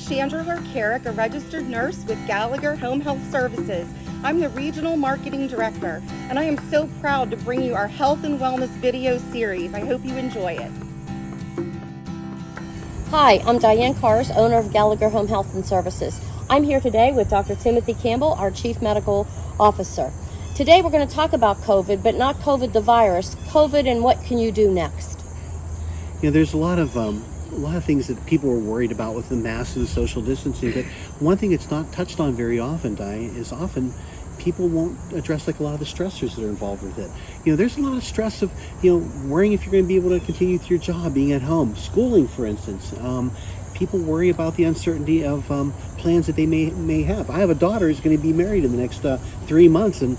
Shandra Harcarik, a registered nurse with Gallagher Home Health Services. I'm the Regional Marketing Director, and I am so proud to bring you our health and wellness video series. I hope you enjoy it. Hi, I'm Diane Karcz, owner of Gallagher Home Health and Services. I'm here today with Dr. Timothy Campbell, our Chief Medical Officer. Today we're going to talk about COVID, but not COVID the virus, COVID and what can you do next? You know, there's a lot of things that people are worried about with the masks and the social distancing, but one thing that's not touched on very often, Diane, is often people won't address like a lot of the stressors that are involved with it. You know, there's a lot of stress of, worrying if you're going to be able to continue with your job, being at home, schooling, for instance. People worry about the uncertainty of plans that they may have. I have a daughter who's going to be married in the next 3 months, and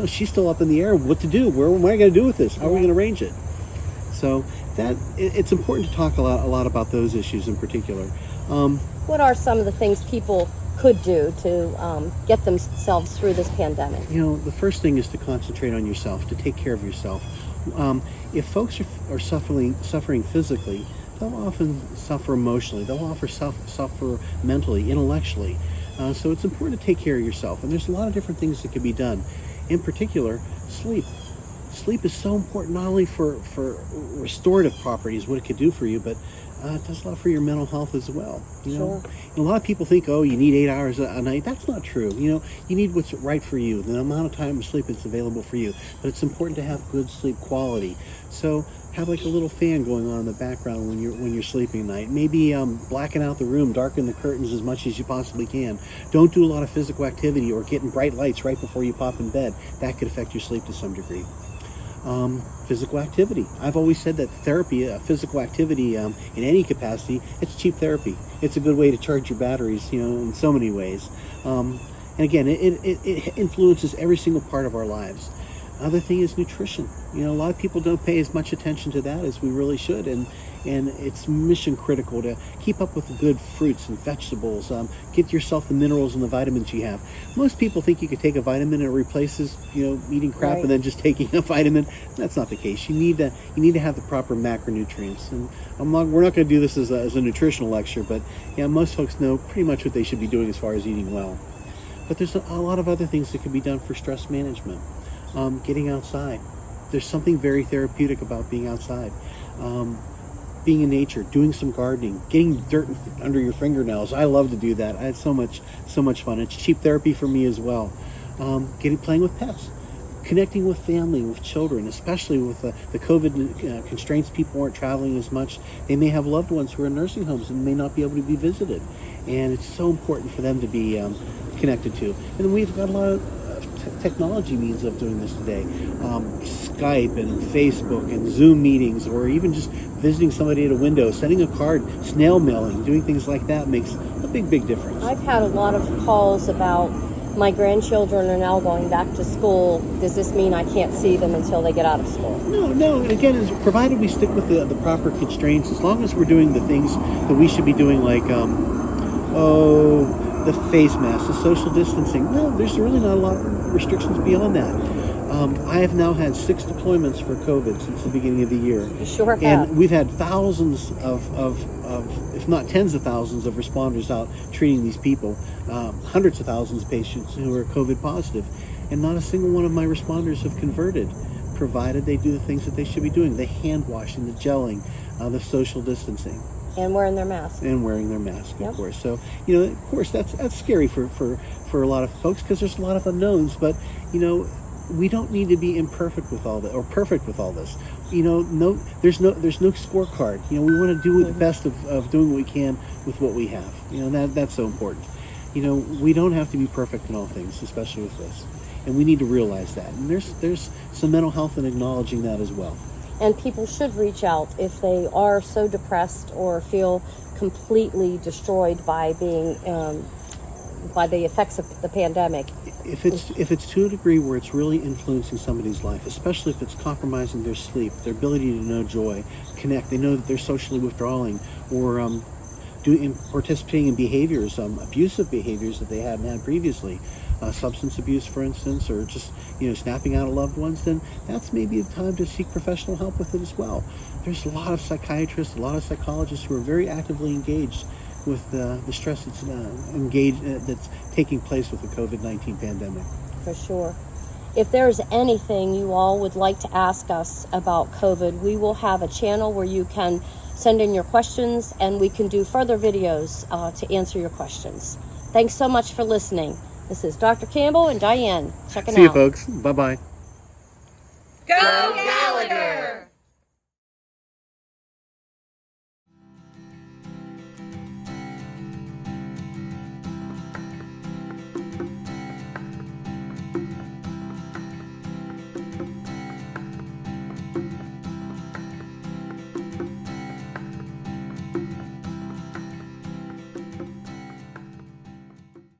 she's still up in the air. What to do? What am I going to do with this? How are we going to arrange it? So it's important to talk a lot about those issues in particular. What are some of the things people could do to get themselves through this pandemic? The first thing is to concentrate on yourself, to take care of yourself. If folks are suffering physically, they'll often suffer emotionally. They'll often suffer mentally, intellectually. So it's important to take care of yourself. And there's a lot of different things that can be done. In particular, sleep. Sleep is so important not only for restorative properties, what it could do for you, but it does a lot for your mental health as well. Sure. And a lot of people think, you need 8 hours a night. That's not true. You need what's right for you, the amount of time of sleep that's available for you. But it's important to have good sleep quality. So have like a little fan going on in the background when you're sleeping at night. Maybe blacken out the room, darken the curtains as much as you possibly can. Don't do a lot of physical activity or getting bright lights right before you pop in bed. That could affect your sleep to some degree. Physical activity. I've always said that therapy, physical activity in any capacity, it's cheap therapy. It's a good way to charge your batteries, in so many ways. And again, it influences every single part of our lives. Other thing is nutrition. A lot of people don't pay as much attention to that as we really should, and it's mission critical to keep up with the good fruits and vegetables. Get yourself the minerals and the vitamins you have. Most people think you could take a vitamin and it replaces, eating crap Right. And then just taking a vitamin. That's not the case. You need to have the proper macronutrients. And we're not going to do this as a nutritional lecture, but most folks know pretty much what they should be doing as far as eating well. But there's a lot of other things that can be done for stress management. Getting outside. There's something very therapeutic about being outside. Being in nature, doing some gardening, getting dirt under your fingernails. I love to do that. I had so much fun. It's cheap therapy for me as well. Playing with pets, connecting with family, with children, especially with the COVID constraints. People aren't traveling as much. They may have loved ones who are in nursing homes and may not be able to be visited. And it's so important for them to be connected to. And then we've got a lot of technology means of doing this today. Skype and Facebook and Zoom meetings, or even just visiting somebody at a window, sending a card, snail mailing, doing things like that makes a big difference. I've had a lot of calls about my grandchildren are now going back to school. Does this mean I can't see them until they get out of school? No. And again, provided we stick with the proper constraints, as long as we're doing the things that we should be doing, like the face mask, the social distancing. No, there's really not a lot of restrictions beyond that. I have now had 6 deployments for COVID since the beginning of the year. You sure have. And we've had thousands of, if not tens of thousands of responders out treating these people, hundreds of thousands of patients who are COVID positive. And not a single one of my responders have converted, provided they do the things that they should be doing, the hand washing, the gelling, the social distancing. And wearing their mask. Yep. Of course. So, of course, that's scary for a lot of folks because there's a lot of unknowns. But, we don't need to be imperfect with all that or perfect with all this. There's no scorecard. We want to do the best of doing what we can with what we have. That's so important. We don't have to be perfect in all things, especially with this. And we need to realize that. And there's some mental health in acknowledging that as well. And people should reach out if they are so depressed or feel completely destroyed by being by the effects of the pandemic. If it's to a degree where it's really influencing somebody's life, especially if it's compromising their sleep, their ability to know joy, connect, they know that they're socially withdrawing, or participating in behaviors, abusive behaviors that they hadn't had previously, substance abuse, for instance, or just snapping out at loved ones, then that's maybe the time to seek professional help with it as well. There's a lot of psychiatrists, a lot of psychologists who are very actively engaged with the stress that's that's taking place with the COVID-19 pandemic. For sure. If there's anything you all would like to ask us about COVID, we will have a channel where you can send in your questions and we can do further videos to answer your questions. Thanks so much for listening. This is Dr. Campbell and Diane checking out. See you, folks. Bye-bye. Go